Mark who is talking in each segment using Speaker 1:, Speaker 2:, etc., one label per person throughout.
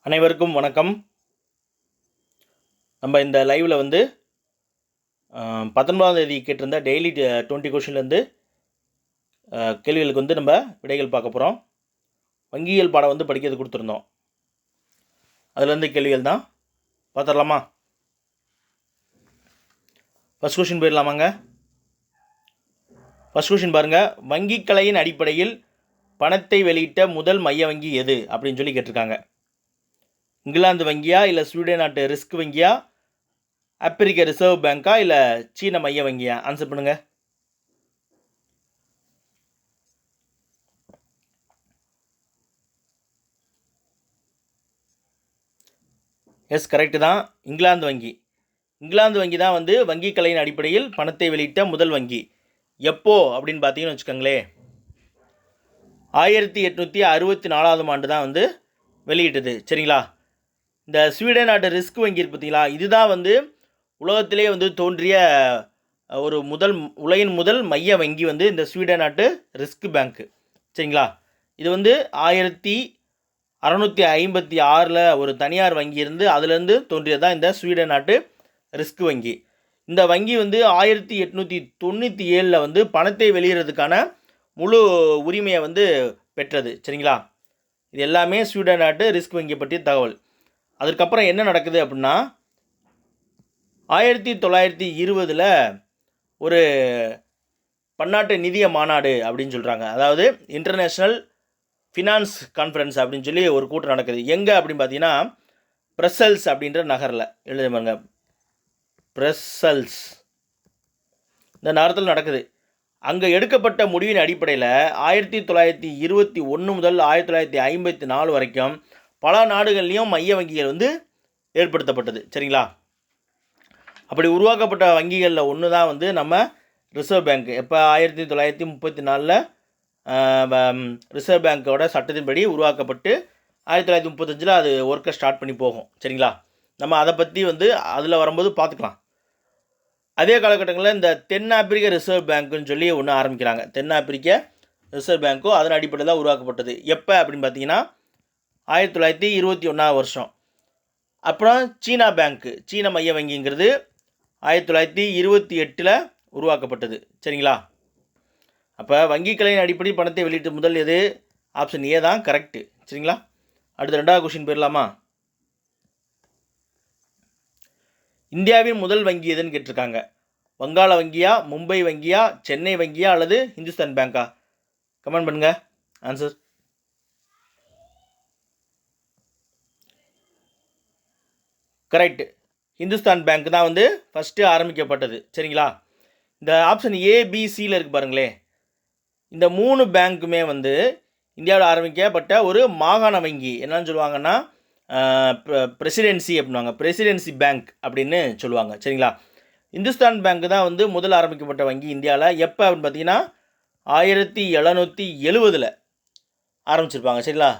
Speaker 1: அனைவருக்கும் வணக்கம். நம்ம இந்த லைவில் வந்து 19ஆம் தேதி கேட்டிருந்த டெய்லி 20 கொஷின்லேருந்து கேள்விகளுக்கு வந்து நம்ம விடைகள் பார்க்க போகிறோம். வங்கியியல் பாடம் வந்து படிக்கிறது கொடுத்துருந்தோம். அதுலேருந்து கேள்விகள் தான் பார்த்துடலாமா? ஃபஸ்ட் கொஷின் போயிடலாமாங்க? ஃபஸ்ட் கொஷின் பாருங்கள். வங்கிக் கலையின் அடிப்படையில் பணத்தை வெளியிட்ட முதல் மைய வங்கி எது அப்படின்னு சொல்லி கேட்டிருக்காங்க. இங்கிலாந்து வங்கியா, இல்லை ஸ்வீடன் நாட்டு ரிஸ்க் வங்கியா, ஆப்பிரிக்க ரிசர்வ் பேங்க்கா, இல்லை சீன மைய வங்கியா? ஆன்சர் பண்ணுங்கள். எஸ், கரெக்டு தான். இங்கிலாந்து வங்கி. இங்கிலாந்து வங்கி தான் வந்து வங்கிக் கலையின் அடிப்படையில் பணத்தை வெளியிட்ட முதல் வங்கி. எப்போ அப்படின்னு பார்த்தீங்கன்னு வச்சுக்கோங்களேன், 1864ஆம் ஆண்டு தான் வந்து வெளியிட்டது. சரிங்களா? இந்த ஸ்வீடன் நாட்டு ரிஸ்க் வங்கி இருக்கு பார்த்தீங்களா, இதுதான் வந்து உலகத்திலே வந்து தோன்றிய ஒரு உலகின் முதல் மைய வங்கி வந்து இந்த ஸ்வீடன் நாட்டு ரிஸ்க் பேங்க்கு. சரிங்களா? இது வந்து 1656 ஒரு தனியார் வங்கி இருந்து அதுலேருந்து தோன்றியதான் இந்த ஸ்வீடன் நாட்டு ரிஸ்க் வங்கி. இந்த வங்கி வந்து 1897 வந்து பணத்தை வெளியிடுறதுக்கான முழு உரிமையை வந்து பெற்றது. சரிங்களா? இது எல்லாமே ஸ்வீடன் நாட்டு ரிஸ்க் வங்கியை பற்றிய தகவல். அதுக்கப்புறம் என்ன நடக்குது அப்படின்னா, 1920 ஒரு பன்னாட்டு நிதிய மாநாடு அப்படின்னு சொல்கிறாங்க. அதாவது இன்டர்நேஷ்னல் ஃபினான்ஸ் கான்ஃபரன்ஸ் அப்படின்னு சொல்லி ஒரு கூட்டம் நடக்குது. எங்கே அப்படின்னு பார்த்தீங்கன்னா, பிரசல்ஸ் அப்படின்ற நகரில் எழுதுவாங்க. பிரசல்ஸ் இந்த நகரத்தில் நடக்குது. அங்கே எடுக்கப்பட்ட முடிவின் அடிப்படையில் 1921 முதல் 1954 வரைக்கும் பல நாடுகள்லேயும் மைய வங்கிகள் வந்து ஏற்படுத்தப்பட்டது. சரிங்களா? அப்படி உருவாக்கப்பட்ட வங்கிகளில் ஒன்று தான் வந்து நம்ம ரிசர்வ் பேங்க். எப்போ 1934 ரிசர்வ் பேங்க்கோட சட்டத்தின்படி உருவாக்கப்பட்டு 1935 அது ஒர்க்கை ஸ்டார்ட் பண்ணி போகும். சரிங்களா? நம்ம அதை பற்றி வந்து அதில் வரும்போது பார்த்துக்கலாம். அதே காலகட்டங்களில் இந்த தென்னாப்பிரிக்க ரிசர்வ் பேங்க்குன்னு சொல்லி ஒன்று ஆரம்பிக்கிறாங்க. தென்னாப்பிரிக்க ரிசர்வ் பேங்க்கும் அதன் அடிப்படையில் தான் உருவாக்கப்பட்டது. எப்போ அப்படின்னு பார்த்தீங்கன்னா 1921 வருஷம். அப்புறம் சீனா பேங்க்கு, சீன மைய வங்கிங்கிறது 1928 உருவாக்கப்பட்டது. சரிங்களா? அப்போ வங்கிக் கலையின் அடிப்படையில் பணத்தை வெளியிட்டு முதல் எது? ஆப்ஷன் ஏ தான் கரெக்டு. சரிங்களா? அடுத்த 2வது கொஷின் போயிடலாமா? இந்தியாவின் முதல் வங்கி எதுன்னு கேட்டிருக்காங்க. வங்காள வங்கியா, மும்பை வங்கியா, சென்னை வங்கியா, அல்லது இந்துஸ்தான் பேங்கா? கமெண்ட் பண்ணுங்க ஆன்சர். கரெக்ட். இந்துஸ்தான் பேங்க் தான் வந்து ஃபஸ்ட்டு ஆரம்பிக்கப்பட்டது. சரிங்களா? இந்த ஆப்ஷன் ஏபிசியில் இருக்குது பாருங்களேன். இந்த 3 பேங்க்குமே வந்து இந்தியாவில் ஆரம்பிக்கப்பட்ட ஒரு மாகாண வங்கி. என்னன்னு சொல்லுவாங்கன்னா பிரசிடென்சி அப்படின்வாங்க. பிரசிடென்சி பேங்க் அப்படின்னு சொல்லுவாங்க. சரிங்களா? இந்துஸ்தான் பேங்க் தான் வந்து முதல் ஆரம்பிக்கப்பட்ட வங்கி இந்தியாவில். எப்போ அப்படின்னு பார்த்தீங்கன்னா 1770 ஆரம்பிச்சிருப்பாங்க. சரிங்களா?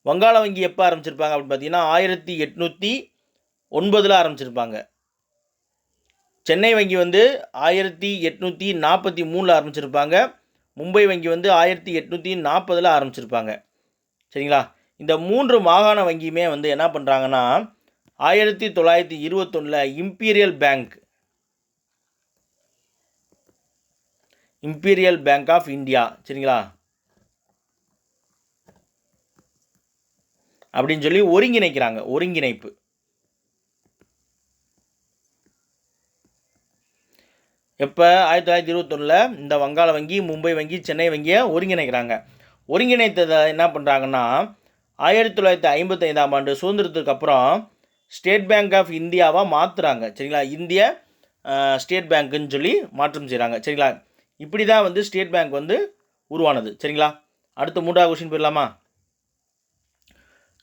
Speaker 1: வங்காள வங்கி எப்போ ஆரம்பிச்சிருப்பாங்க அப்படின்னு பார்த்தீங்கன்னா 1809 ஆரம்பிச்சிருப்பாங்க. சென்னை வங்கி வந்து 1843 ஆரம்பிச்சிருப்பாங்க. மும்பை வங்கி வந்து 1840 ஆரம்பிச்சிருப்பாங்க. சரிங்களா? இந்த 3 மாகாண வங்கியுமே வந்து என்ன பண்ணுறாங்கன்னா 1921 இம்பீரியல் பேங்க் ஆஃப் இந்தியா, சரிங்களா, அப்படின்னு சொல்லி ஒருங்கிணைக்கிறாங்க. ஒருங்கிணைப்பு. எப்போ? 1921 இந்த வங்காள வங்கி, மும்பை வங்கி, சென்னை வங்கியை ஒருங்கிணைக்கிறாங்க. ஒருங்கிணைத்ததை என்ன பண்ணுறாங்கன்னா 1955ஆம் ஆண்டு சுதந்திரத்துக்கு அப்புறம் ஸ்டேட் பேங்க் ஆஃப் இந்தியாவாக மாற்றுறாங்க. சரிங்களா? இந்திய ஸ்டேட் பேங்க்குன்னு சொல்லி மாற்றம் செய்கிறாங்க. சரிங்களா? இப்படி தான் வந்து ஸ்டேட் பேங்க் வந்து உருவானது. சரிங்களா? அடுத்த 3வது கொஸ்டின் போயிடலாமா?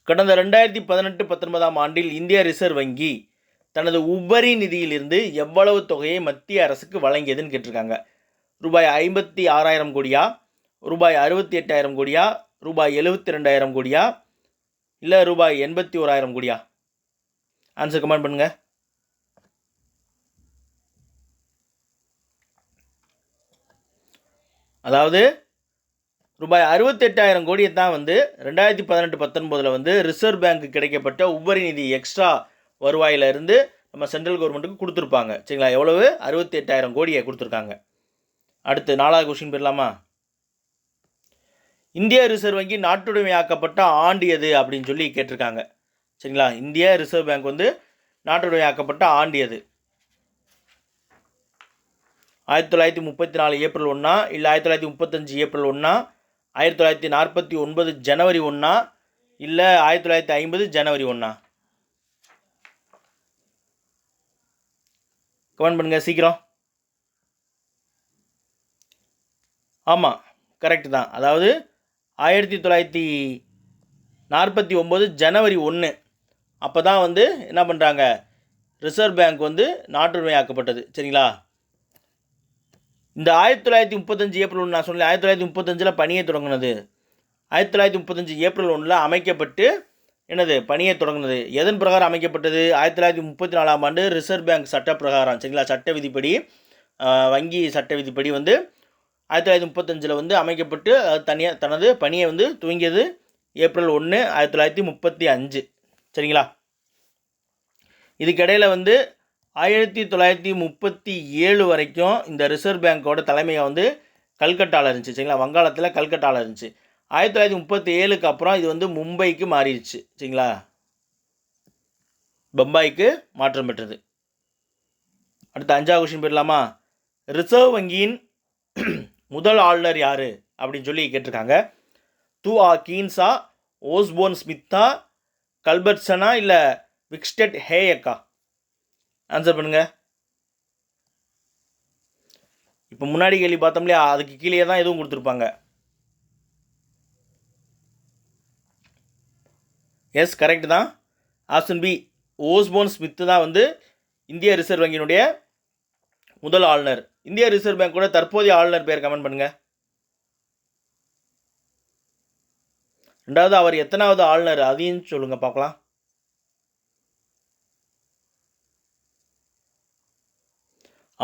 Speaker 1: கடந்த 2018-19ஆம் ஆண்டில் இந்திய ரிசர்வ் வங்கி தனது உபரி நிதியிலிருந்து எவ்வளவு தொகையை மத்திய அரசுக்கு வழங்கியதுன்னு கேட்டிருக்காங்க. ரூபாய் 56,000 கோடியா, ரூபாய் 68,000 கோடியா, ரூபாய் 72,000 கோடியா, இல்லை ரூபாய் 81,000 கோடியா? ஆன்சர் கமெண்ட் பண்ணுங்கள். அதாவது ரூபாய் 68,000 கோடியை தான் வந்து 2018-19 வந்து ரிசர்வ் பேங்க் கிடைக்கப்பட்ட உபரி நிதி எக்ஸ்ட்ரா வருவாயிலிருந்து நம்ம சென்ட்ரல் கவர்மெண்ட்டுக்கு கொடுத்துருப்பாங்க. சரிங்களா? எவ்வளவு? 68,000 கோடியை கொடுத்துருக்காங்க. அடுத்து 4வது கொஸ்டின் போயிடலாமா? இந்திய ரிசர்வ் வங்கி நாட்டுடைமையாக்கப்பட்ட ஆண்டு எது அப்படின்னு சொல்லி கேட்டிருக்காங்க. சரிங்களா? இந்திய ரிசர்வ் பேங்க் வந்து நாட்டுடைமையாக்கப்பட்ட ஆண்டு எது? 1934 ஏப்ரல் 1 இல்லை 1935 ஏப்ரல் 1, 1949 ஜனவரி 1 இல்லை 1950 ஜனவரி 1? கமெண்ட் பண்ணுங்கள் சீக்கிரம். ஆமாம், கரெக்டு தான். அதாவது 1949 ஜனவரி 1 அப்போ தான் வந்து என்ன பண்ணுறாங்க, ரிசர்வ் பேங்க் வந்து நாட்டுடைமையாக்கப்பட்டது. சரிங்களா? இந்த 1935 ஏப்ரல் 1 நான் சொன்னேன், 1935 பணியை தொடங்கினது. 1935 ஏப்ரல் 1 அமைக்கப்பட்டு என்னது பணியை தொடங்கினது. எதன் பிரகாரம் அமைக்கப்பட்டது? 1934ஆம் ஆண்டு ரிசர்வ் பேங்க் சட்ட பிரகாரம். சரிங்களா? சட்ட விதிப்படி, வங்கி சட்ட விதிப்படி வந்து 1935 வந்து அமைக்கப்பட்டு தனியாக தனது பணியை வந்து துவங்கியது ஏப்ரல் 1, 1935. சரிங்களா? இதுக்கிடையில் வந்து 1937 வரைக்கும் இந்த ரிசர்வ் பேங்கோட தலைமையை வந்து கல்கட்டாவில் இருந்துச்சு. சரிங்களா? வங்காளத்தில் கல்கட்டாவில் இருந்துச்சு. 1937க்கு அப்புறம் இது வந்து மும்பைக்கு மாறிடுச்சு. சரிங்களா? பம்பாய்க்கு மாற்றம் பெற்றது. அடுத்த 5வது கொஸ்டின் போயிடலாமா? ரிசர்வ் வங்கியின் முதல் ஆளுநர் யார் அப்படின்னு சொல்லி கேட்டிருக்காங்க. துஆ கீன்ஸா, ஓஸ்போன் ஸ்மித்தா, கல்பர்ட்சனா இல்லை விக்ஸ்டெட் ஹேயக்கா? ஆன்சர் பண்ணுங்க. இப்போ முன்னாடி கேள்வி பார்த்தோம் இல்லையா, அதுக்கு கீழே தான் எதுவும் கொடுத்துருப்பாங்க. எஸ், கரெக்ட் தான். ஆப்ஷன் பி ஓஸ்போன் ஸ்மித் தான் வந்து இந்திய ரிசர்வ் வங்கியினுடைய முதல் ஆளுநர். இந்திய ரிசர்வ் பேங்கோட தற்போதைய ஆளுநர் பேர் கமெண்ட் பண்ணுங்க. 2வது அவர் எத்தனாவது ஆளுநர் அதையும் சொல்லுங்க பார்க்கலாம்.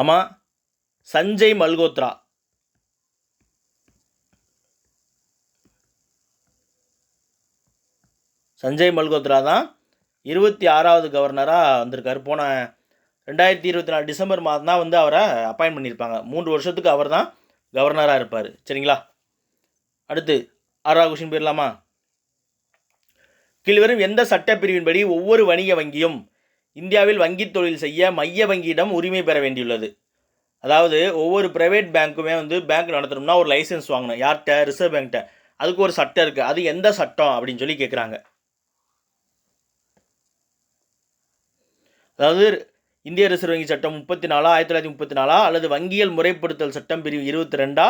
Speaker 1: ஆமாம், சஞ்சய் மல்கோத்ரா. சஞ்சய் மல்கோத்ரா தான் 26வது கவர்னராக வந்திருக்காரு. போன 2024 டிசம்பர் மாதம் தான் வந்து அவரை அப்பாயின்ட் பண்ணியிருப்பாங்க. 3 வருஷத்துக்கு அவர் தான் கவர்னராக இருப்பார். சரிங்களா? அடுத்து 6வது கொஸ்டின் போயிடலாமா? கீழ்வரும் எந்த சட்டப்பிரிவின்படி ஒவ்வொரு வணிக வங்கியும் இந்தியாவில் வங்கி தொழில் செய்ய மைய வங்கியிடம் உரிமை பெற வேண்டியுள்ளது? அதாவது ஒவ்வொரு ப்ரைவேட் பேங்க்குமே வந்து பேங்க் நடத்தணும்னா ஒரு லைசன்ஸ் வாங்கணும். யார்கிட்ட? ரிசர்வ் பேங்க்கிட்ட. அதுக்கு ஒரு சட்டம் இருக்குது. அது எந்த சட்டம் அப்படின்னு சொல்லி கேட்குறாங்க. அதாவது இந்திய ரிசர்வ் வங்கி சட்டம் 34 1934 அல்லது வங்கியல் முறைப்படுத்தல் சட்டம் பிரிவு 22,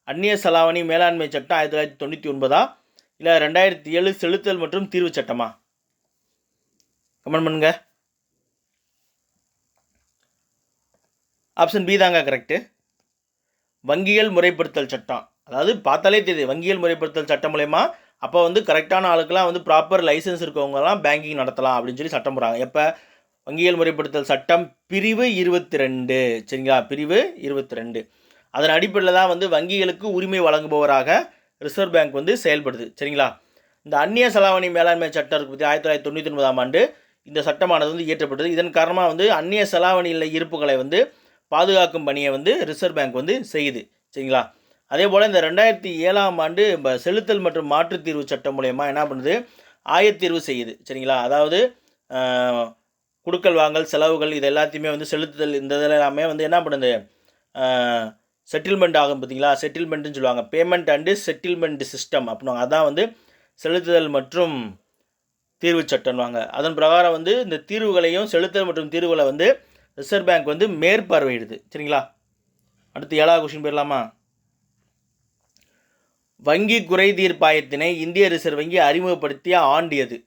Speaker 1: அந்நிய செலாவணி மேலாண்மை சட்டம் 1999 இல்லை 2007 செலுத்தல் மற்றும் தீர்வு சட்டமா? கமெண்ட் பண்ணுங்க. ஆப்ஷன் பி தாங்க கரெக்டு. வங்கியல் முறைப்படுத்தல் சட்டம். அதாவது பார்த்தாலே தெரியுது, வங்கியல் முறைப்படுத்தல் சட்டம் மூலயமா அப்போ வந்து கரெக்டான ஆளுக்கெல்லாம் வந்து ப்ராப்பர் லைசன்ஸ் இருக்கவங்கலாம் பேங்கிங் நடத்தலாம் அப்படின்னு சொல்லி சட்டம் போடுறாங்க. எப்போ? வங்கியல் முறைப்படுத்தல் சட்டம் பிரிவு 22. சரிங்களா? பிரிவு 22. அதன் அடிப்படையில் தான் வந்து வங்கிகளுக்கு உரிமை வழங்குபவராக ரிசர்வ் பேங்க் வந்து செயல்படுது. சரிங்களா? இந்த அந்நிய செலாவணி மேலாண்மை சட்டம் இருக்குது பற்றி 1999ஆம் ஆண்டு இந்த சட்டமானது வந்து இயற்றப்பட்டது. இதன் காரணமாக வந்து அந்நிய செலாவணியில் இருப்புகளை வந்து பாதுகாக்கும் பணியை வந்து ரிசர்வ் பேங்க் வந்து செய்யுது. சரிங்களா? அதே போல் இந்த 2007ஆம் ஆண்டு செலுத்தல் மற்றும் மாற்றுத் தீர்வு சட்டம் மூலயமா என்ன பண்ணுது? ஆயத்தீர்வு செய்யுது. சரிங்களா? அதாவது கொடுக்கல் வாங்கல் செலவுகள் இது எல்லாத்தையுமே வந்து செலுத்துதல் இந்த இதில் எல்லாமே வந்து என்ன பண்ணுது? செட்டில்மெண்ட் ஆகும் பார்த்தீங்களா? செட்டில்மெண்ட்டுன்னு சொல்லுவாங்க. பேமெண்ட் அண்டு செட்டில்மெண்ட் சிஸ்டம் அப்படின்வாங்க. அதான் வந்து செலுத்துதல் மற்றும் தீர்வு சட்டம்வாங்க. அதன் பிரகாரம் வந்து இந்த தீர்வுகளையும் செலுத்தல் மற்றும் தீர்வுகளை வந்து ரிசர்வ் பேங்க் வந்து மேற்பார்வையிடுது. சரிங்களா? அடுத்து 7வது கொஸ்டின் போயிடலாமா? வங்கி குறை தீர்ப்பாயத்தினை இந்திய ரிசர்வ் வங்கி அறிமுகப்படுத்திய ஆண்டு எது?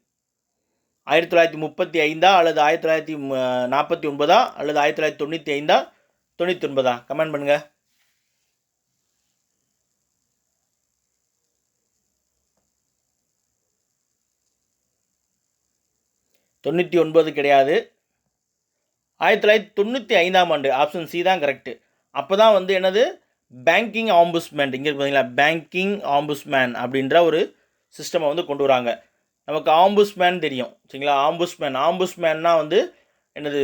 Speaker 1: 1935 அல்லது 1949 அல்லது 1995 99? கமெண்ட் பண்ணுங்க. 99 கிடையாது. 1995ஆம் ஆண்டு. ஆப்ஷன் சி தான் கரெக்டு. அப்போ தான் வந்து என்னது? பேங்கிங் ஆம்புஸ்மேன், இங்கே பார்த்தீங்களா, பேங்கிங் ஆம்புஸ்மேன் அப்படின்ற ஒரு சிஸ்டமை வந்து கொண்டு வராங்க. நமக்கு ஆம்புஸ்மேன் தெரியும் சரிங்களா. ஆம்புஸ்மேன்னா வந்து என்னது,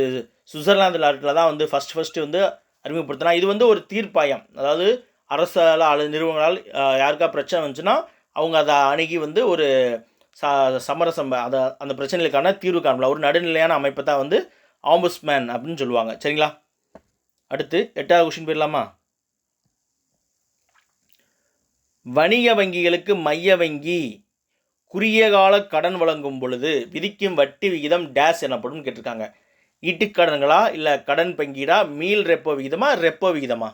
Speaker 1: சுவிட்சர்லாந்து நாட்டில் தான் வந்து ஃபஸ்ட்டு வந்து அறிமுகப்படுத்தினா. இது வந்து ஒரு தீர்ப்பாயம், அதாவது அரசால் அல்லது நிறுவனங்களால் யாருக்கா பிரச்சனை வந்துச்சுன்னா அவங்க அதை அணுகி வந்து ஒரு சமரசம் அதை அந்த பிரச்சனைகளுக்கான தீர்வு காணலாம். ஒரு நடுநிலையான அமைப்பை தான் வந்து ஆம்புஸ்மேன் அப்படின்னு சொல்லுவாங்க சரிங்களா. அடுத்து 8வது கொஸ்டின் போயிடலாமா. வணிக வங்கிகளுக்கு மைய வங்கி குறுகிய கால கடன் வழங்கும் பொழுது விதிக்கும் வட்டி விகிதம் டேஸ் எனப்படும் கேட்டிருக்காங்க. ஈட்டுக்கடன்களா இல்லை கடன் பங்கீடா, மீள் ரெப்போ விகிதமா, ரெப்போ விகிதமா?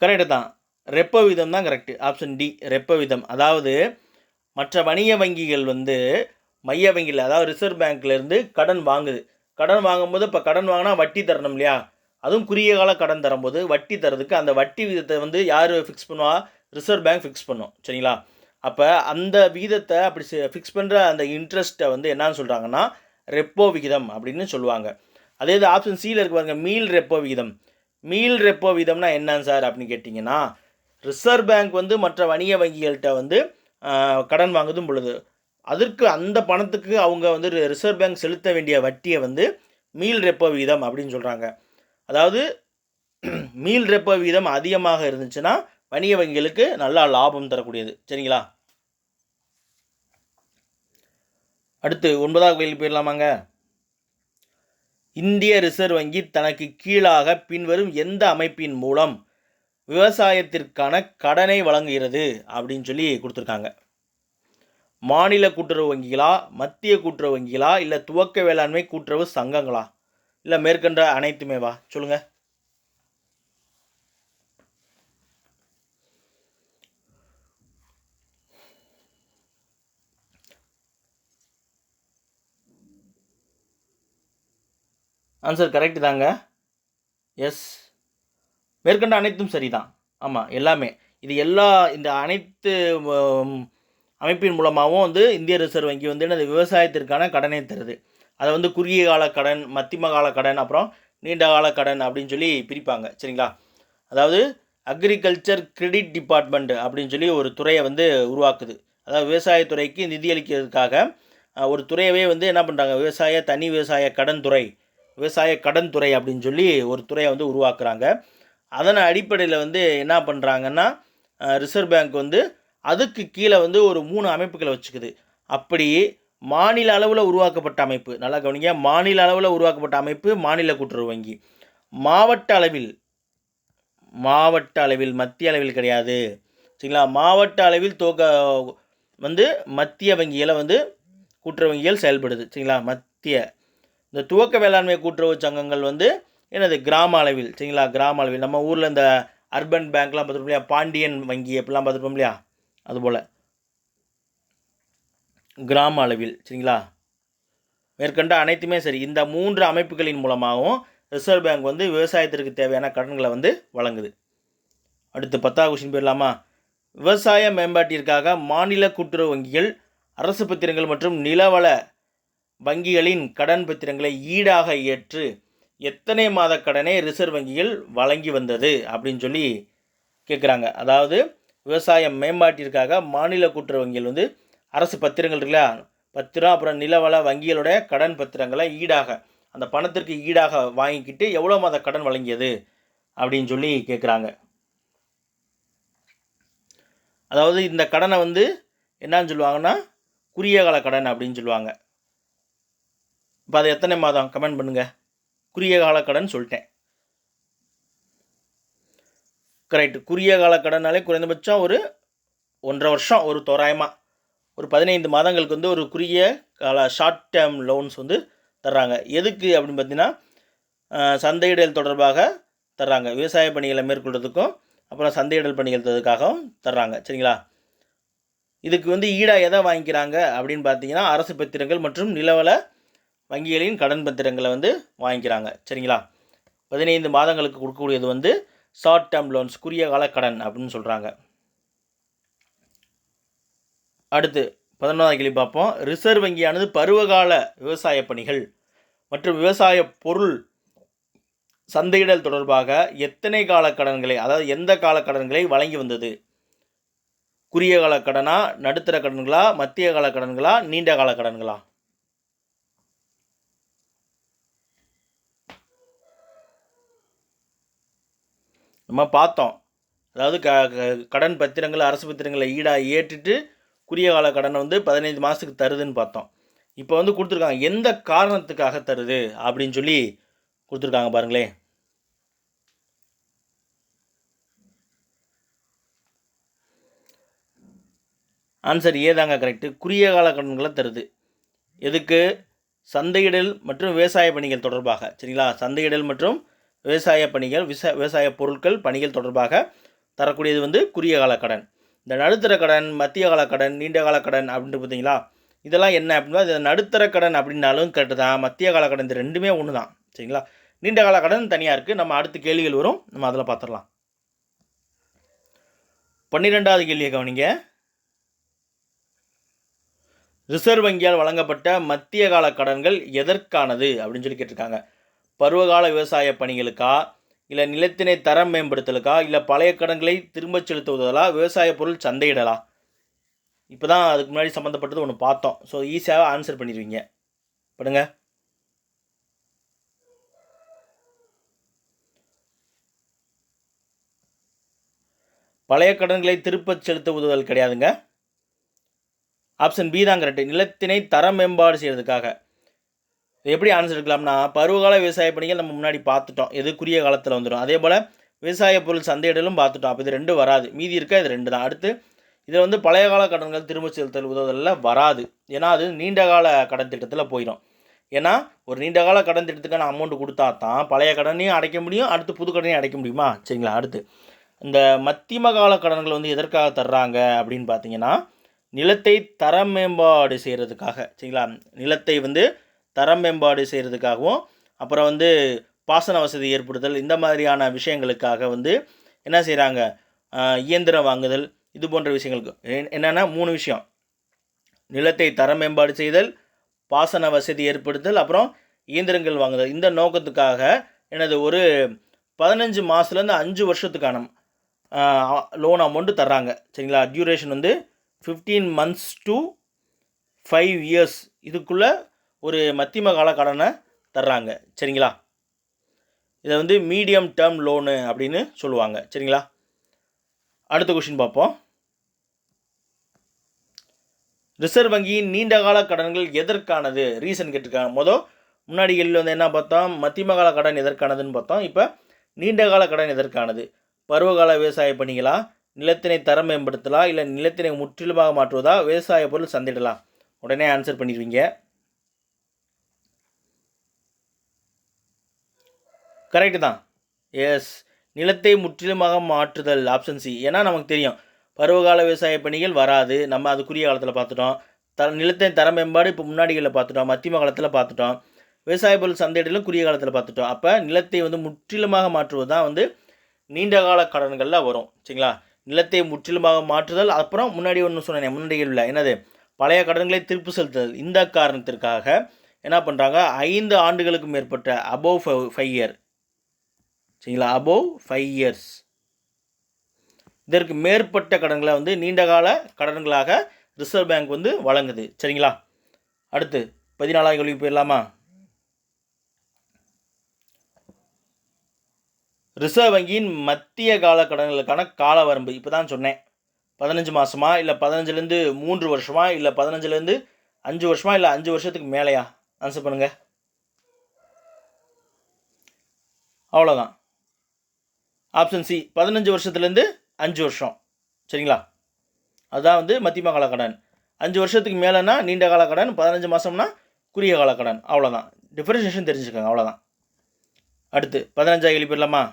Speaker 1: கரெக்டு தான், ரெப்போ விகிதம் தான் கரெக்டு. ஆப்ஷன் டி ரெப்போ விகிதம். அதாவது மற்ற வணிக வங்கிகள் வந்து மைய வங்கியில், அதாவது ரிசர்வ் பேங்க்லேருந்து கடன் வாங்குது. கடன் வாங்கும்போது இப்போ கடன் வாங்கினா வட்டி தரணும் இல்லையா, அதுவும் குறுகிய கால கடன் தரும்போது வட்டி தரதுக்கு அந்த வட்டி விகிதத்தை வந்து யார் ஃபிக்ஸ் பண்ணுவா, ரிசர்வ் பேங்க் ஃபிக்ஸ் பண்ணும் சரிங்களா. அப்போ அந்த விகிதத்தை அப்படி ஃபிக்ஸ் பண்ணுற அந்த இன்ட்ரெஸ்ட்டை வந்து என்னன்னு சொல்கிறாங்கன்னா ரெப்போ விகிதம் அப்படின்னு சொல்லுவாங்க. அதே இது ஆப்ஷன் சியில் இருக்கு பாருங்க, மீள் ரெப்போ விகிதம். மீள் ரெப்போ விகிதம்னா என்னன்னு சார் அப்படின்னு கேட்டிங்கன்னா, ரிசர்வ் பேங்க் வந்து மற்ற வணிக வங்கிகள்கிட்ட வந்து கடன் வாங்குதும் பொழுது அதற்கு அந்த பணத்துக்கு அவங்க வந்து ரிசர்வ் பேங்க் செலுத்த வேண்டிய வட்டியை வந்து மீள் ரெப்போ விகிதம் அப்படின்னு சொல்கிறாங்க. அதாவது மீள் ரெப்போ விகிதம் அதிகமாக இருந்துச்சுன்னா வணிக வங்கிகளுக்கு நல்லா லாபம் தரக்கூடியது சரிங்களா. அடுத்து 9வது கேள்வி போயிடலாமாங்க. இந்திய ரிசர்வ் வங்கி தனக்கு கீழாக பின்வரும் எந்த அமைப்பின் மூலம் விவசாயத்திற்கான கடனை வழங்குகிறது அப்படின்னு சொல்லி கொடுத்துருக்காங்க. மாநில கூட்டுறவு வங்கிகளா, மத்திய கூட்டுறவு வங்கிகளா, இல்லை துவக்க வேளாண்மை கூட்டுறவு சங்கங்களா, இல்லை மேற்கண்ட அனைத்துமே வா சொல்லுங்கள். ஆன்சர் கரெக்டு தாங்க. எஸ், மேற்கண்ட அனைத்தும் சரிதான். ஆமாம், எல்லாமே இது இந்த அனைத்து அமைப்பின் மூலமாகவும் வந்து இந்திய ரிசர்வ் வங்கி வந்து என்னது விவசாயத்திற்கான கடனை தருது. அதை வந்து குறுகிய கால கடன், மத்தியம கால கடன், அப்புறம் நீண்ட கால கடன் அப்படின்னு சொல்லி பிரிப்பாங்க சரிங்களா. அதாவது அக்ரிகல்ச்சர் கிரெடிட் டிபார்ட்மெண்ட் அப்படின்னு சொல்லி ஒரு துறையை வந்து உருவாக்குது. அதாவது விவசாயத்துறைக்கு நிதியளிக்கிறதுக்காக ஒரு துறையவே வந்து என்ன பண்ணுறாங்க, தனி விவசாய கடன் துறை, விவசாய கடன் துறை அப்படின்னு சொல்லி ஒரு துறையை வந்து உருவாக்குறாங்க. அதன் அடிப்படையில் வந்து என்ன பண்ணுறாங்கன்னா ரிசர்வ் பேங்க் வந்து அதுக்கு கீழே வந்து ஒரு 3 அமைப்புகளை வச்சுக்குது. அப்படி மாநில அளவில் உருவாக்கப்பட்ட அமைப்பு, நல்லா கவனிங்க, மாநில அளவில் உருவாக்கப்பட்ட அமைப்பு மாநில கூட்டுறவு வங்கி. மாவட்ட அளவில் மத்திய அளவில் கிடையாது சரிங்களா. மாவட்ட அளவில் வந்து மத்திய வங்கிகளை வந்து கூட்டுறவு வங்கிகள் செயல்படுது சரிங்களா. இந்த துவக்க வேளாண்மை கூட்டுறவு சங்கங்கள் வந்து என்னது கிராம அளவில் சரிங்களா. கிராம அளவில் நம்ம ஊரில் இந்த அர்பன் பேங்க்லாம் பார்த்துருப்போம் இல்லையா, பாண்டியன் வங்கி எப்படிலாம் பார்த்துருப்போம் இல்லையா, அதுபோல் கிராம அளவில் சரிங்களா. மேற்கண்ட அனைத்துமே சரி, இந்த 3 அமைப்புகளின் மூலமாகவும் ரிசர்வ் பேங்க் வந்து விவசாயத்திற்கு தேவையான கடன்களை வந்து வழங்குது. அடுத்து 10வது கொஸ்டின் போயிடலாமா. விவசாய மேம்பாட்டிற்காக மாநில கூட்டுறவு வங்கிகள் அரசு பத்திரங்கள் மற்றும் நிலவள வங்கிகளின் கடன் பத்திரங்களை ஈடாக ஏற்று எத்தனை மாத கடனை ரிசர்வ் வங்கிகள் வழங்கி வந்தது அப்படின்னு சொல்லி கேட்குறாங்க. அதாவது விவசாய மேம்பாட்டிற்காக மாநில கூட்டுறவு வங்கிகள் வந்து அரசு பத்திரங்கள் இருக்குல்ல, பத்திரம் அப்புறம் நிலவள வங்கிகளுடைய கடன் பத்திரங்களை ஈடாக, அந்த பணத்திற்கு ஈடாக வாங்கிக்கிட்டு எவ்வளோ மாத கடன் வழங்கியது அப்படின்னு சொல்லி கேட்குறாங்க. அதாவது இந்த கடனை வந்து என்னன்னு சொல்லுவாங்கன்னா குறுகிய கால கடன் அப்படின்னு சொல்லுவாங்க. இப்போ அது எத்தனை மாதம் கமெண்ட் பண்ணுங்கள். குறுகிய கால கடன் சொல்லிட்டேன். கரெக்ட், குறுகிய கால கடனாலே குறைந்தபட்சம் ஒரு 1.5 வருஷம், ஒரு தோராயமாக ஒரு 15 மாதங்களுக்கு வந்து ஒரு குறுகிய கால ஷார்ட் டேர்ம் லோன்ஸ் வந்து தர்றாங்க. எதுக்கு அப்படின்னு பார்த்தீங்கன்னா சந்தையிடல் தொடர்பாக தர்றாங்க. விவசாய பணிகளை மேற்கொள்றதுக்கும் அப்புறம் சந்தையிடல் பணிகள் தரதுக்காகவும் தர்றாங்க சரிங்களா. இதுக்கு வந்து ஈடாக எதை வாங்கிக்கிறாங்க அப்படின்னு பார்த்தீங்கன்னா அரசு பத்திரங்கள் மற்றும் நிலவள வங்கிகளின் கடன் பத்திரங்களை வந்து வாங்கிக்கிறாங்க சரிங்களா. 15 மாதங்களுக்கு கொடுக்கக்கூடியது வந்து ஷார்ட் டேர்ம் லோன்ஸ், குறுகிய கால கடன் அப்படின்னு சொல்கிறாங்க. அடுத்து 11வது கேள்வி பார்ப்போம். ரிசர்வ் வங்கியானது பருவகால விவசாய பணிகள் மற்றும் விவசாய பொருள் சந்தையிடல் தொடர்பாக எத்தனை கால கடன்களை, அதாவது எந்த கால கடன்களை வழங்கி வந்தது? குறுகிய கால கடனா, நடுத்தர கடன்களா, மத்திய கால கடன்களா, நீண்ட கால கடன்களா? நம்ம பார்த்தோம். அதாவது கடன் பத்திரங்கள், அரசு பத்திரங்களை ஈடாக ஏற்றிட்டு குறுகிய கால கடனை வந்து 15 மாதத்துக்கு தருதுன்னு பார்த்தோம். இப்போ வந்து கொடுத்துருக்காங்க எந்த காரணத்துக்காக தருது அப்படின்னு சொல்லி கொடுத்துருக்காங்க பாருங்களேன். ஆன்சர் ஏ தாங்க கரெக்டு. குறுகிய கால கடன்களை தருது. எதுக்கு? சந்தையிடல் மற்றும் விவசாய பணிகள் தொடர்பாக. சரிங்களா? சந்தையிடல் மற்றும் விவசாய பணிகள், விவசாய பொருட்கள் பணிகள் தொடர்பாக தரக்கூடியது வந்து குறுகிய கால கடன். இந்த நடுத்தர கடன், மத்திய கால கடன், நீண்ட கால கடன் அப்படின்ட்டு பார்த்தீங்களா, இதெல்லாம் என்ன அப்படின்னா, இது நடுத்தர கடன் அப்படின்னாலும் கரெக்டு தான், மத்திய கால கடன், இந்த ரெண்டுமே ஒன்று தான். சரிங்களா? நீண்ட கால கடன் தனியாக இருக்குது. நம்ம அடுத்த கேள்விகள் வரும், நம்ம அதில் பார்த்துடலாம். 12வது கேள்வியை கவனிங்க. ரிசர்வ் வங்கியால் வழங்கப்பட்ட மத்திய கால கடன்கள் எதற்கானது அப்படின்னு சொல்லி கேட்டிருக்காங்க. பருவகால விவசாய பணிகளுக்கா, இல்லை நிலத்தினை தரம் மேம்படுத்தலுக்கா, இல்லை பழைய கடன்களை திரும்ப செலுத்துவதா, விவசாய பொருள் சந்தையிடலா? இப்போ தான் அதுக்கு முன்னாடி சம்மந்தப்பட்டது ஒன்று பார்த்தோம். ஸோ ஈஸியாக ஆன்சர் பண்ணிடுவீங்க. படுங்க. பழைய கடன்களை திரும்ப செலுத்த உதவுதல் கிடையாதுங்க. ஆப்ஷன் பி தான் கரெக்டு. நிலத்தினை தரம் மேம்பாடு செய்கிறதுக்காக. எப்படி ஆன்சர் எடுக்கலாம்னா, பருவகால விவசாய பணிகள் நம்ம முன்னாடி பார்த்துட்டோம், எது குறுகிய காலத்தில் வந்துடும். அதே போல் விவசாய பொருள் சந்தையிடலும் பார்த்துட்டோம். அப்போ இது ரெண்டு வராது, மீதி இருக்க இது ரெண்டு தான். அடுத்து இதில் வந்து பழைய கால கடன்கள் திரும்ப செலுத்தல் உதவுதலில் வராது. ஏன்னா அது நீண்ட கால கடன் திட்டத்தில் போயிடும். ஏன்னா ஒரு நீண்ட கால கடன் திட்டத்துக்கான அமௌண்ட் கொடுத்தா தான் பழைய கடனையும் அடைக்க முடியும், அடுத்து புது கடனையும் அடைக்க முடியுமா? சரிங்களா? அடுத்து இந்த மத்தியம கால கடன்கள் வந்து எதற்காக தர்றாங்க அப்படின்னு பார்த்தீங்கன்னா, நிலத்தை தரம் மேம்பாடு செய்கிறதுக்காக. சரிங்களா? நிலத்தை வந்து தரம் மேம்பாடு செய்கிறதுக்காகவும், அப்புறம் வந்து பாசன வசதி ஏற்படுத்தல், இந்த மாதிரியான விஷயங்களுக்காக வந்து என்ன செய்கிறாங்க, இயந்திரம் வாங்குதல், இது போன்ற விஷயங்களுக்கு. என்னென்னா 3 விஷயம்: நிலத்தை தரம் மேம்பாடு செய்தல், பாசன வசதி ஏற்படுத்தல், அப்புறம் இயந்திரங்கள் வாங்குதல். இந்த நோக்கத்துக்காக எனது ஒரு 15 மாதத்துலேருந்து 5 வருஷத்துக்கான லோன் அமௌண்ட்டு தர்றாங்க. சரிங்களா? டியூரேஷன் வந்து 15 months to 5 years, இதுக்குள்ளே ஒரு மத்தியம கால கடனை தர்றாங்க. சரிங்களா? இதை வந்து மீடியம் டேர்ம் லோனு அப்படின்னு சொல்லுவாங்க. சரிங்களா? அடுத்த கொஷின் பார்ப்போம். ரிசர்வ் வங்கியின் நீண்டகால கடன்கள் எதற்கானது? ரீசன் கேட்டிருக்காங்க. முன்னாடி கேள்வியில் வந்து என்ன பார்த்தோம், மத்தியம கால கடன் எதற்கானதுன்னு பார்த்தோம். இப்போ நீண்டகால கடன் எதற்கானது? பருவகால விவசாய பணிகளா, நிலத்தினை தரம் மேம்படுத்தலா, இல்லை நிலத்தினை முற்றிலுமாக மாற்றுவதா, விவசாய பொருள் சந்தையிடலாம்? உடனே ஆன்சர் பண்ணிடுவீங்க. கரெக்டு தான். எஸ், நிலத்தை முற்றிலுமாக மாற்றுதல், ஆப்ஷன் சி. ஏன்னா நமக்கு தெரியும் பருவகால விவசாய பணிகள் வராது, நம்ம அது குறுகிய காலத்தில் பார்த்துட்டோம். நிலத்தின் தர மேம்பாடு இப்போ முன்னாடிகளில் பார்த்துட்டோம், மத்தியம காலத்தில் பார்த்துட்டோம், விவசாய பொருள் சந்தையிடலும் குறுகிய காலத்தில் பார்த்துட்டோம். அப்போ நிலத்தை வந்து முற்றிலுமாக மாற்றுவது தான் வந்து நீண்ட கால கடன்களில் வரும். சரிங்களா? நிலத்தை முற்றிலுமாக மாற்றுதல், அப்புறம் முன்னாடி ஒன்று சொன்னேன், முன்னாடி இல்லை என்னது, பழைய கடன்களை திருப்பு செலுத்துதல். இந்த காரணத்திற்காக என்ன பண்ணுறாங்க, 5 ஆண்டுகளுக்கு மேற்பட்ட அபோவ் 5 years, சரிங்களா, அபோவ் 5 years, இதற்கு மேற்பட்ட கடன்களை வந்து நீண்டகால கடன்களாக ரிசர்வ் பேங்க் வந்து வழங்குது. சரிங்களா? அடுத்து 14வது கேள்விக்கு போயிடலாமா? ரிசர்வ் வங்கியின் மத்திய கால கடன்களுக்கான கால வரம்பு இப்போ தான் சொன்னேன். 15 மாதமா, இல்லை 15லேருந்து 3 வருஷமா, இல்லை 15லேருந்து 5 வருஷமா, இல்லை 5 வருஷத்துக்கு மேலேயா? ஆன்சர் பண்ணுங்கள். அவ்வளோதான். ஆப்ஷன் சி, 15 வருஷத்துலேருந்து 5 வருஷம். சரிங்களா? அதுதான் வந்து மத்தியம கால கடன். 5 வருஷத்துக்கு மேலேனா நீண்ட கால கடன், 15 மாதம்னா குறுகிய கால கடன். அவ்வளோதான். டிஃபரன்ஷியேஷன் தெரிஞ்சுக்கோங்க, அவ்வளோதான். அடுத்து 15வது கேள்வி போயிடலாமா?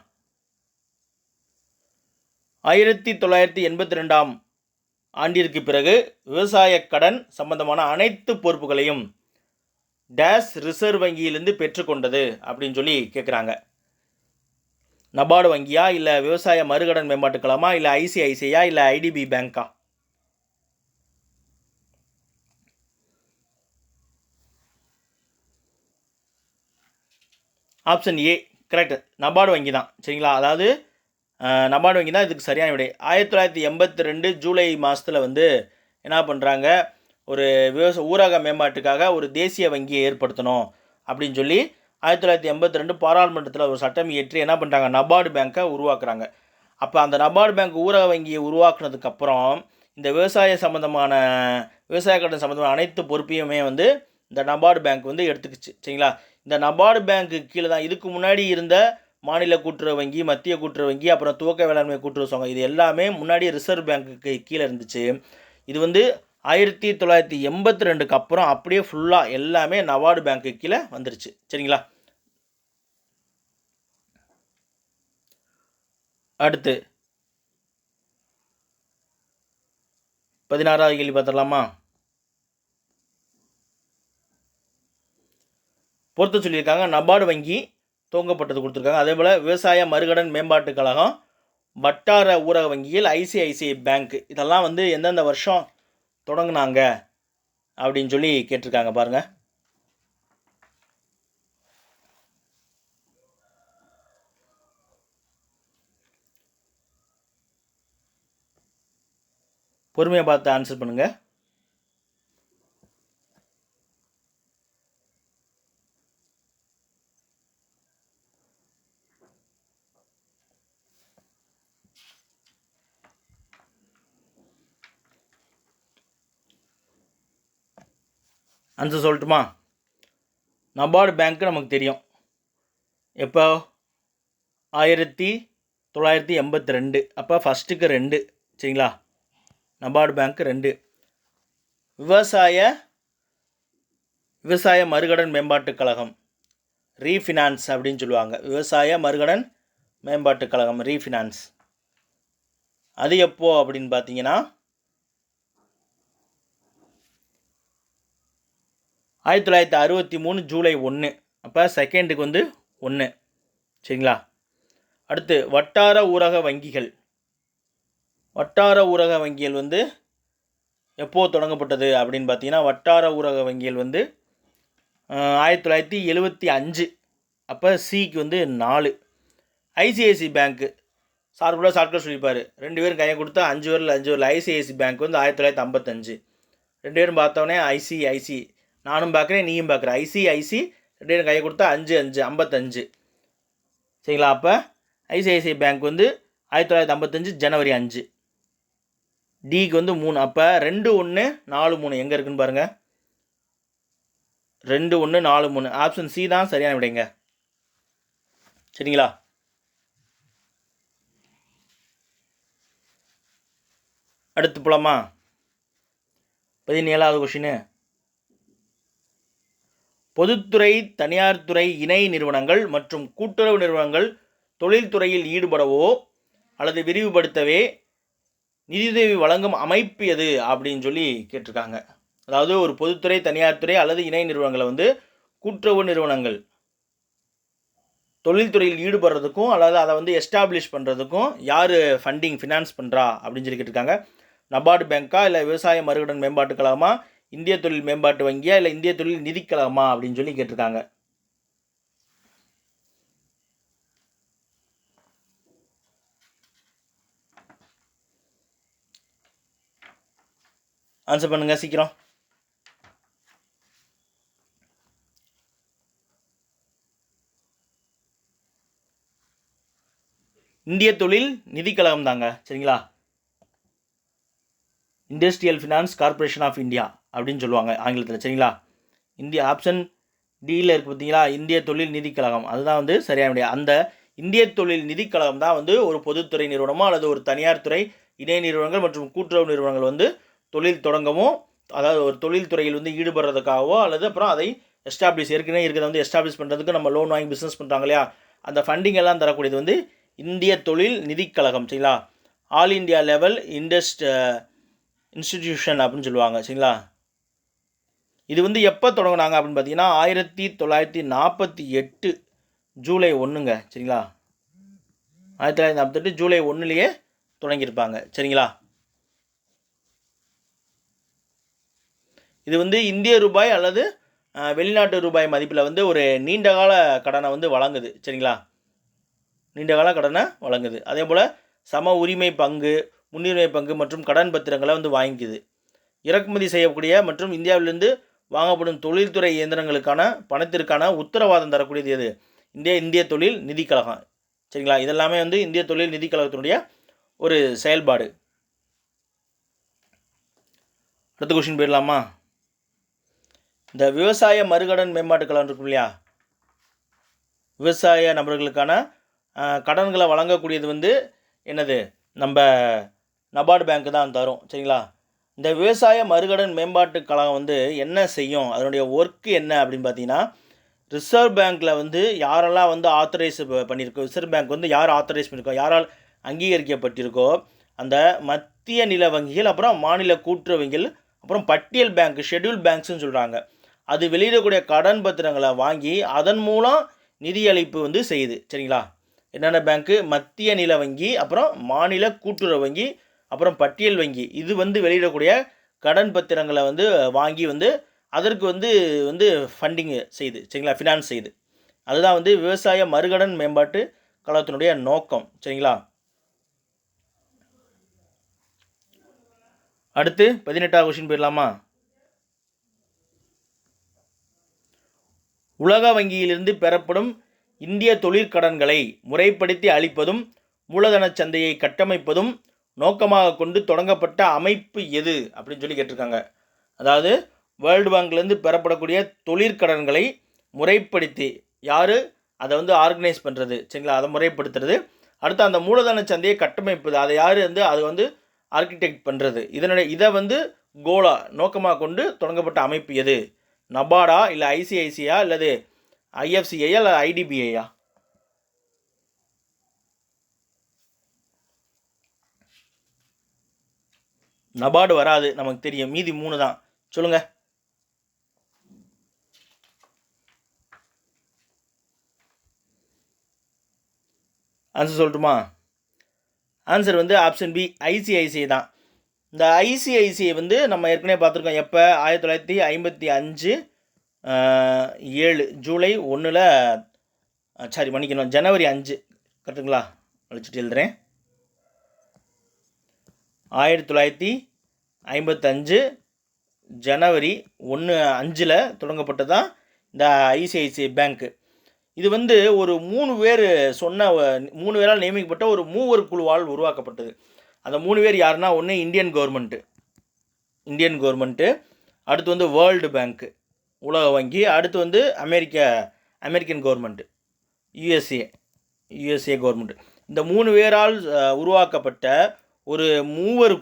Speaker 1: 1982ஆம் ஆண்டிற்கு பிறகு விவசாய கடன் சம்பந்தமான அனைத்து பொறுப்புகளையும் டேஷ் ரிசர்வ் வங்கியிலிருந்து பெற்றுக்கொண்டது அப்படின்னு சொல்லி கேட்குறாங்க. நபார்டு வங்கியா, இல்லை விவசாய மறுகடன் மேம்பாட்டு கழகமா, இல்லை ஐசிஐசிஐயா, இல்லை ITP bank? Option A correct, NABARD வங்கி தான். சரிங்களா, அதாவது நபார்டு வங்கி தான் இதுக்கு சரியான விடை. 1982 ஜூலை மாதத்தில் வந்து என்ன பண்ணுறாங்க, ஒரு ஊரக மேம்பாட்டுக்காக ஒரு தேசிய வங்கியை ஏற்படுத்தணும் அப்படின்னு சொல்லி 1982 பாராளுமன்றத்தில் ஒரு சட்டம் இயற்றி என்ன பண்ணுறாங்க, நபார்டு பேங்க்கை உருவாக்குறாங்க. அப்போ அந்த நபார்டு பேங்க் ஊரக வங்கியை உருவாக்குனதுக்கப்புறம் இந்த விவசாய கடன் சம்மந்தமான அனைத்து பொறுப்பையுமே வந்து இந்த நபார்டு பேங்க் வந்து எடுத்துக்கிச்சு. சரிங்களா, இந்த நபார்டு பேங்க்கு கீழே தான் இதுக்கு முன்னாடி இருந்த மாநில கூட்டுறவு வங்கி, மத்திய கூட்டுறவு வங்கி, அப்புறம் துவக்க வேளாண்மை கூட்டுறவு சங்கம், இது எல்லாமே முன்னாடி ரிசர்வ் பேங்க்குக்கு கீழே இருந்துச்சு. இது வந்து 1982க்கு அப்புறம் அப்படியே ஃபுல்லாக எல்லாமே நபார்டு பேங்க்கு கீழே வந்துருச்சு. சரிங்களா, அடுத்து 16வது கேள்வி பார்த்துடலாமா. பொறுத்து சொல்லியிருக்காங்க, நபார்டு வங்கி துவங்கப்பட்டது கொடுத்துருக்காங்க. அதே போல் விவசாய மறுகடன் மேம்பாட்டுக் கழகம், வட்டார ஊரக வங்கியில் ஐசிஐசிஐ பேங்க், இதெல்லாம் வந்து எந்தெந்த வருஷம் தொடங்கினாங்க அப்படின்னு சொல்லி கேட்டிருக்காங்க பாருங்கள். பொறுமையாக பார்த்து ஆன்சர் பண்ணுங்கள். ஆன்சர் சொல்லட்டுமா? நபார்டு பேங்க்கு நமக்கு தெரியும், எப்போ 1982, அப்போ ஃபஸ்ட்டுக்கு 2. சரிங்களா, நபார்டு பேங்க்கு 2. விவசாய மறுகடன் மேம்பாட்டுக் கழகம், ரீஃபினான்ஸ் அப்படின்னு சொல்லுவாங்க. விவசாய மறுகடன் மேம்பாட்டுக் கழகம் ரீஃபினான்ஸ், அது எப்போ அப்படின்னு பார்த்தீங்கன்னா 1963 ஜூலை 1, அப்போ செகண்டுக்கு வந்து 1. சரிங்களா, அடுத்து வட்டார ஊரக வங்கிகள் வந்து எப்போது தொடங்கப்பட்டது அப்படின்னு பார்த்தீங்கன்னா, வட்டார ஊரக வங்கிகள் வந்து 1975, அப்போ சிக்கு வந்து 4. ஐசிஐசி பேங்க்கு சார் கூட ஷார்ட்கட் சொல்லியிருப்பார், 2 பேரும் கையை கொடுத்தா 5 வரல. ஐசிஐசி பேங்க் வந்து 1955. 2 பேரும் பார்த்தோன்னே ஐசி நானும் பார்க்குறேன் நீயும் பார்க்குற ஐசி 2 பேரும் கையை கொடுத்தா 5 55. சரிங்களா, அப்போ ஐசிஐசிஐ பேங்க் வந்து 1955 ஜனவரி 5. டிக்கு வந்து 3, அப்போ 2 1 4 3 எங்கே இருக்குன்னு பாருங்கள். 2 1 4 3, ஆப்ஷன் சி தான் சரியான விடைங்க. சரிங்களா, அடுத்து போலாமா. 17வது கொஷின், பொதுத்துறை, தனியார் துறை இணை நிறுவனங்கள் மற்றும் கூட்டுறவு நிறுவனங்கள் தொழில்துறையில் ஈடுபடவோ அல்லது விரிவுபடுத்தவே நிதியுதவி வழங்கும் அமைப்பு எது அப்படின்னு சொல்லி கேட்டிருக்காங்க. அதாவது ஒரு பொதுத்துறை, தனியார் துறை அல்லது இணை நிறுவனங்களை வந்து கூட்டுறவு நிறுவனங்கள் தொழில்துறையில் ஈடுபடுறதுக்கும் அல்லது அதை வந்து எஸ்டாப்ளிஷ் பண்ணுறதுக்கும் யார் ஃபினான்ஸ் பண்ணுறா அப்படின்னு சொல்லி கேட்டிருக்காங்க. நபார்டு பேங்க்கா, இல்லை விவசாய மறுகடன் மேம்பாட்டுக் கழகமா, இந்திய தொழில் மேம்பாட்டு வங்கியா, இல்லை இந்திய தொழில் நிதிக் கழகமா அப்படின்னு சொல்லி கேட்டிருக்காங்க. ஆன்சர் பண்ணுங்க சீக்கிரம். இந்திய தொழில் நிதி கழகம் தாங்க. சரிங்களா, industrial finance corporation of India அப்படின்னு சொல்லுவாங்க ஆங்கிலத்தில். சரிங்களா, இந்திய ஆப்ஷன் டியில் இருக்குது பார்த்தீங்களா, இந்திய தொழில் நிதி கழகம், அதுதான் வந்து சரியான விடை. அந்த இந்திய தொழில் நிதி கழகம் தான் வந்து ஒரு பொதுத்துறை நிறுவனமோ அல்லது ஒரு தனியார் துறை இணை நிறுவனங்கள் மற்றும் கூட்டுறவு நிறுவனங்கள் வந்து தொழில் தொடங்கவும், அதாவது ஒரு தொழில் துறையில் வந்து ஈடுபடுறதுக்காகவோ அல்லது அப்புறம் அதை ஏற்கனவே இருக்கிறத வந்து எஸ்டாப்ளிஷ் பண்ணுறதுக்கு நம்ம லோன் வாங்கி பிஸ்னஸ் பண்ணுறாங்க இல்லையா, அந்த ஃபண்டிங் எல்லாம் தரக்கூடியது வந்து இந்திய தொழில் நிதி கழகம். சரிங்களா, ஆல் இண்டியா லெவல் இன்ஸ்டிடியூஷன் அப்படின்னு சொல்லுவாங்க. சரிங்களா, இது வந்து எப்போ தொடங்கினாங்க அப்படின்னு பார்த்தீங்கன்னா 1948 ஜூலை 1ங்க. சரிங்களா, 1948 ஜூலை 1லேயே தொடங்கியிருப்பாங்க. சரிங்களா, இது வந்து இந்திய ரூபாய் அல்லது வெளிநாட்டு ரூபாய் மதிப்பில் வந்து ஒரு நீண்டகால கடனை வந்து வழங்குது. சரிங்களா, நீண்டகால கடனை வழங்குது. அதே போல் சம உரிமை பங்கு, முன்னுரிமை பங்கு மற்றும் கடன் பத்திரங்களை வந்து வாங்கிக்குது. இறக்குமதி செய்யக்கூடிய மற்றும் இந்தியாவிலிருந்து வாங்கப்படும் தொழில்துறை இயந்திரங்களுக்கான பணத்திற்கான உத்தரவாதம் தரக்கூடியது எது? இந்திய தொழில் நிதி கழகம். சரிங்களா, இதெல்லாமே வந்து இந்திய தொழில் நிதி கழகத்தினுடைய ஒரு செயல்பாடு. அடுத்த கொஸ்டின் போயிடலாமா? இந்த விவசாய மறுகடன் மேம்பாட்டு கழகம் இருக்கும் இல்லையா, விவசாய நபர்களுக்கான கடன்களை வழங்கக்கூடியது வந்து என்னது? நம்ம நபார்டு பேங்க் தான் தரும். சரிங்களா, இந்த விவசாய மறுகடன் மேம்பாட்டு கழகம் வந்து என்ன செய்யும், அதனுடைய ஒர்க்கு என்ன அப்படின்னு பார்த்தீங்கன்னா, ரிசர்வ் பேங்க்கில் வந்து யாரெல்லாம் வந்து ஆத்தரைஸ் பண்ணியிருக்கோ, ரிசர்வ் பேங்க் வந்து யார் ஆத்தரைஸ் பண்ணியிருக்கோ, யாரால் அங்கீகரிக்கப்பட்டிருக்கோ அந்த மத்திய நில வங்கிகள், அப்புறம் மாநில கூட்டுறவு வங்கிகள், அப்புறம் பட்டியல் பேங்க், ஷெட்யூல் பேங்க்ஸ்னு சொல்கிறாங்க, அது வெளியிடக்கூடிய கடன் பத்திரங்களை வாங்கி அதன் மூலம் நிதியளிப்பு வந்து செய்யுது. சரிங்களா, என்னென்ன பேங்க்கு? மத்திய நில வங்கி, அப்புறம் மாநில கூட்டுறவு வங்கி, அப்புறம் பட்டியல் வங்கி. இது வந்து வெளியிடக்கூடிய கடன் பத்திரங்களை வந்து வாங்கி வந்து அதற்கு வந்து வந்து ஃபண்டிங் செய்யுது. சரிங்களா, ஃபினான்ஸ் செய்யுது. அதுதான் வந்து விவசாய மறுகடன் மேம்பாட்டு கழகத்தினுடைய நோக்கம். சரிங்களா, அடுத்து 18வது கொஸ்டின் போயிடலாமா? உலக வங்கியிலிருந்து பெறப்படும் இந்திய தொழிற்கடன்களை முறைப்படுத்தி அளிப்பதும் மூலதன சந்தையை கட்டமைப்பதும் நோக்கமாக கொண்டு தொடங்கப்பட்ட அமைப்பு எது அப்படின்னு சொல்லி கேட்டிருக்காங்க. அதாவது வேர்ல்டு பேங்க்லேருந்து பெறப்படக்கூடிய தொழிற்கடன்களை முறைப்படுத்தி யார் அதை வந்து ஆர்கனைஸ் பண்ணுறது? சரிங்களா, அதை முறைப்படுத்துறது. அடுத்து அந்த மூலதன சந்தையை கட்டமைப்பது, அதை யார் வந்து அது வந்து ஆர்கிடெக்ட் பண்ணுறது. இதை வந்து கோலா நோக்கமாக கொண்டு தொடங்கப்பட்ட அமைப்பு எது? நபார்டா, இல்லை ஐசிஐசியா, இல்லது ஐஎஃப்சிஐயா, இல்லை ஐடிபிஐயா? நபார்டு வராது, நமக்கு தெரியும். மீதி 3 தான். சொல்லுங்க. ஆன்சர் சொல்லட்டுமா? ஆன்சர் வந்து ஆப்ஷன் பி, ஐசிஐசிஐ தான். இந்த ஐசிஐசிஐ வந்து நம்ம ஏற்கனவே பார்த்துருக்கோம். எப்போ? 1955 7 ஜூலை 1 சாரி மன்னிக்கணும், ஜனவரி 5 கரெக்டுங்களா? அழைச்சிட்டு எழுதுறேன். 1955 ஜனவரி 5 தொடங்கப்பட்டதான் இந்த ஐசிஐசிஐ பேங்க்கு. இது வந்து ஒரு 3 பேர் 3 பேரால் நியமிக்கப்பட்ட ஒரு மூவர் குழுவால் உருவாக்கப்பட்டது. அந்த 3 பேர் யாருன்னா, ஒன்று இந்தியன் கவர்மெண்ட்டு, அடுத்து வந்து வேர்ல்டு பேங்க்கு உலக வங்கி, அடுத்து வந்து அமெரிக்கன் கவர்மெண்ட்டு, யுஎஸ்ஏ கவர்மெண்ட். இந்த 3 பேரால் உருவாக்கப்பட்ட ஒரு மூவர்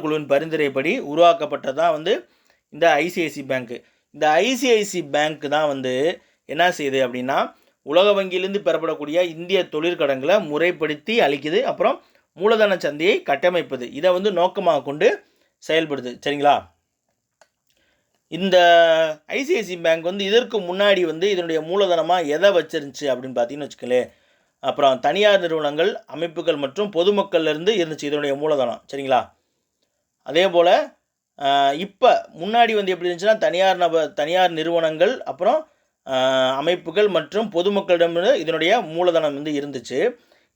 Speaker 1: குழுவின் பரிந்துரைப்படி உருவாக்கப்பட்டதான் வந்து இந்த ஐசிஐசி பேங்க்கு. இந்த ஐசிஐசி பேங்க்கு தான் வந்து என்ன செய்யுது அப்படின்னா, உலக வங்கியிலேருந்து பெறப்படக்கூடிய இந்திய தொழிற்கடன்களை முறைப்படுத்தி அளிக்குது, அப்புறம் மூலதன சந்தையை கட்டமைப்பது, இதை வந்து நோக்கமாக கொண்டு செயல்படுது. சரிங்களா, இந்த ஐசிஐசி பேங்க் வந்து இதற்கு முன்னாடி வந்து இதனுடைய மூலதனமாக எதை வச்சிருந்துச்சு அப்படின்னு பார்த்தீங்கன்னு வச்சுக்கலேன், அப்புறம் தனியார் நிறுவனங்கள், அமைப்புகள் மற்றும் பொதுமக்கள்லேருந்து இருந்துச்சு இதனுடைய மூலதனம். சரிங்களா, அதே போல் இப்போ முன்னாடி வந்து எப்படி இருந்துச்சுன்னா, தனியார் நிறுவனங்கள், அப்புறம் அமைப்புகள் மற்றும் பொதுமக்களிடமிருந்து இதனுடைய மூலதனம் வந்து இருந்துச்சு.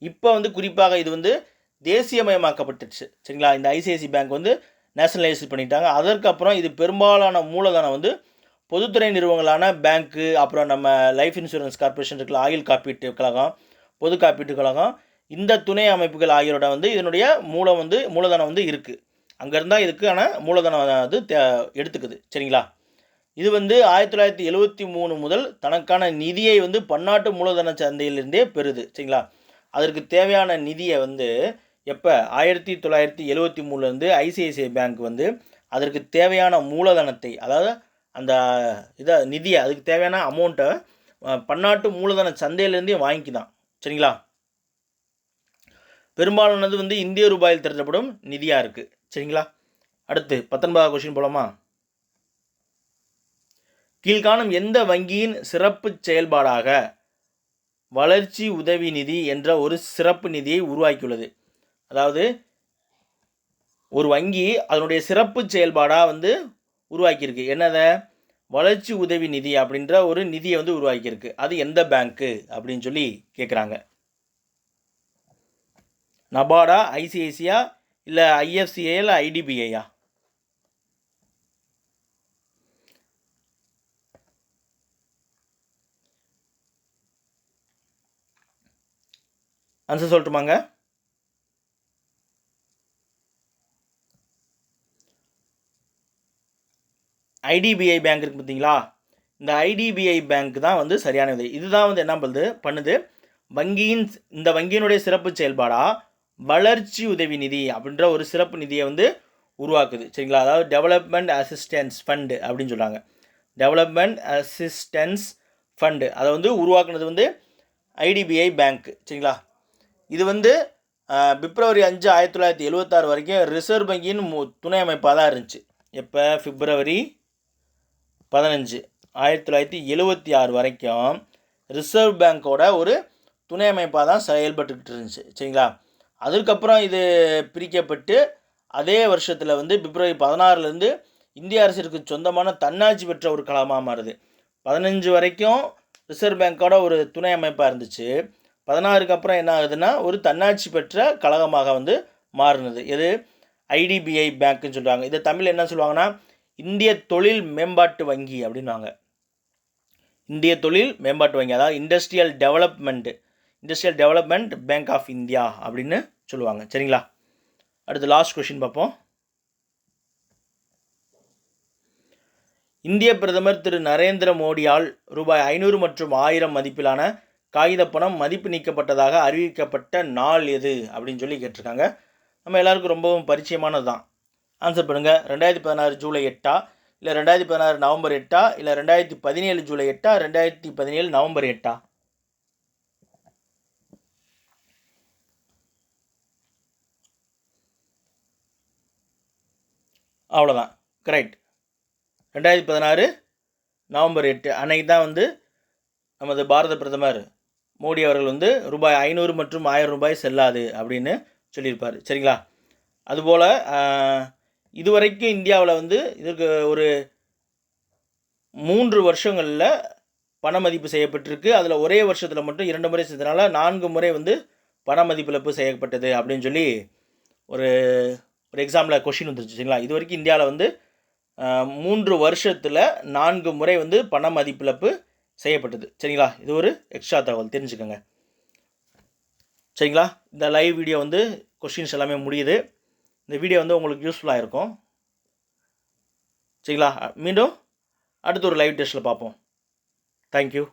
Speaker 1: இப்போ வந்து குறிப்பாக இது வந்து தேசியமயமாக்கப்பட்டுச்சு. சரிங்களா, இந்த ஐசிஐசி பேங்க் வந்து நேஷனலைஸ் பண்ணிட்டாங்க. அதற்கப்புறம் இது பெரும்பாலான மூலதனம் வந்து பொதுத்துறை நிறுவனங்களான பேங்க்கு, அப்புறம் நம்ம லைஃப் இன்சூரன்ஸ் கார்பரேஷன் இருக்குல்ல, ஆயுள் காப்பீட்டு கழகம், பொது காப்பீட்டு கழகம், இந்த துணை அமைப்புகள் ஆகியோட வந்து இதனுடைய மூலதனம் வந்து இருக்குது. அங்கேருந்தால் இதுக்கான மூலதனம் வந்து எடுத்துக்குது. சரிங்களா, இது வந்து 1973 முதல் தனக்கான நிதியை வந்து பன்னாட்டு மூலதன சந்தையிலிருந்தே பெறுது. சரிங்களா, அதற்கு தேவையான நிதியை வந்து எப்போ 1973 ஐசிஐசிஐ பேங்க் வந்து அதற்கு தேவையான மூலதனத்தை, அதாவது அந்த நிதியை, அதுக்கு தேவையான அமௌண்ட்டை பன்னாட்டு மூலதன சந்தையிலேருந்தே வாங்கிக்குதான். சரிங்களா, பெரும்பாலானது வந்து இந்திய ரூபாயில் திரட்டப்படும் நிதியாக இருக்குது. சரிங்களா, அடுத்து 19வது கொஸ்டின் போலாமா? கீழ்காணும் எந்த வங்கியின் சிறப்பு செயல்பாடாக வளர்ச்சி உதவி நிதி என்ற ஒரு சிறப்பு நிதியை உருவாக்கியுள்ளது? அதாவது ஒரு வங்கி அதனுடைய சிறப்பு செயல்பாடாக வந்து உருவாக்கியிருக்கு. என்னதை? வளர்ச்சி உதவி நிதி அப்படின்ற ஒரு நிதியை வந்து உருவாக்கியிருக்கு. அது எந்த பேங்க்கு அப்படின்னு சொல்லி கேட்குறாங்க. நபார்டா, ஐசிஐசியா, இல்லை ஐஎஃப்சிஐ, இல்லை ஐடிபிஐயா? ஆன்சர் சொல்லட்டுமாங்க? ஐடிபிஐ பேங்க் இருக்குது பார்த்தீங்களா, இந்த ஐடிபிஐ பேங்க் தான் வந்து சரியான விதை. இதுதான் வந்து என்ன பண்ணுது இந்த வங்கியினுடைய சிறப்பு செயல்பாடாக வளர்ச்சி உதவி நிதி அப்படின்ற ஒரு சிறப்பு நிதியை வந்து உருவாக்குது. சரிங்களா? அதாவது டெவலப்மெண்ட் அசிஸ்டன்ஸ் ஃபண்டு அப்படின்னு சொல்கிறாங்க. டெவலப்மெண்ட் அசிஸ்டன்ஸ் ஃபண்டு அதை வந்து உருவாக்குனது வந்து ஐடிபிஐ பேங்க். சரிங்களா? இது வந்து பிப்ரவரி 5, 1976 வரைக்கும் ரிசர்வ் வங்கியின் துணை அமைப்பாக தான் இருந்துச்சு. எப்போ? பிப்ரவரி 15, 1976 வரைக்கும் ரிசர்வ் பேங்க்கோட ஒரு துணை அமைப்பாக தான் செயல்பட்டுக்கிட்டு இருந்துச்சு. சரிங்களா? அதுக்கப்புறம் இது பிரிக்கப்பட்டு அதே வருஷத்தில் வந்து பிப்ரவரி 16 இந்திய அரசிற்கு சொந்தமான தன்னாட்சி பெற்ற ஒரு கழகமாக மாறுது. 15 வரைக்கும் ரிசர்வ் பேங்க்கோட ஒரு துணை அமைப்பாக இருந்துச்சு. 16க்கு அப்புறம் என்ன ஆகுதுன்னா ஒரு தன்னாட்சி பெற்ற கழகமாக வந்து மாறினது. எது? ஐடிபிஐ பேங்க்குன்னு சொல்கிறாங்க. இதை தமிழ் என்ன சொல்லுவாங்கன்னா இந்திய தொழில் மேம்பாட்டு வங்கி அப்படின்வாங்க. இந்திய தொழில் மேம்பாட்டு வங்கி, அதாவது industrial development bank of India அப்படின்னு சொல்லுவாங்க. சரிங்களா? அடுத்து லாஸ்ட் கொஷின் பார்ப்போம். இந்திய பிரதமர் திரு நரேந்திர மோடியால் ரூபாய் 500 மற்றும் 1000 மதிப்பிலான காகித பணம் மதிப்பு நீக்கப்பட்டதாக அறிவிக்கப்பட்ட நாள் எது அப்படின்னு சொல்லி கேட்டிருக்காங்க. நம்ம எல்லாருக்கும் ரொம்பவும் பரிச்சயமானது தான். ஆன்சர் பண்ணுங்கள். 2016 ஜூலை 8, இல்லை 2016 நவம்பர் 8, இல்லை 2017 ஜூலை 8, 2017 நவம்பர் 8? அவ்வளோதான், கரெக்ட். 2016 நவம்பர் 8 அன்னைக்கு தான் வந்து நமது பாரத பிரதமர் மோடி அவர்கள் வந்து ரூபாய் 500 மற்றும் 1000 ரூபாய் செல்லாது அப்படின்னு சொல்லியிருப்பார். சரிங்களா? அதுபோல் இதுவரைக்கும் இந்தியாவில் வந்து இதற்கு ஒரு 3 வருஷங்களில் பண மதிப்பு செய்யப்பட்டிருக்கு. அதில் ஒரே வருஷத்தில் மட்டும் 2 முறை செஞ்சதுனால 4 முறை வந்து பண மதிப்பிழப்பு செய்யப்பட்டது அப்படின்னு சொல்லி ஒரு எக்ஸாமில் கொஷின் வந்துருச்சு. சரிங்களா? இது வரைக்கும் இந்தியாவில் வந்து 3 வருஷத்தில் 4 முறை வந்து பண மதிப்பிழப்பு செய்யப்பட்டது. சரிங்களா? இது ஒரு எக்ஸ்ட்ரா தகவல், தெரிஞ்சுக்கோங்க. சரிங்களா? இந்த லைவ் வீடியோ வந்து கொஷின்ஸ் எல்லாமே முடியுது. இந்த வீடியோ வந்து உங்களுக்கு யூஸ்ஃபுல்லாக இருக்கும். சரிங்களா? மீண்டும் அடுத்த ஒரு லைவ் டெஸ்ட்டில் பார்ப்போம். தேங்க்யூ.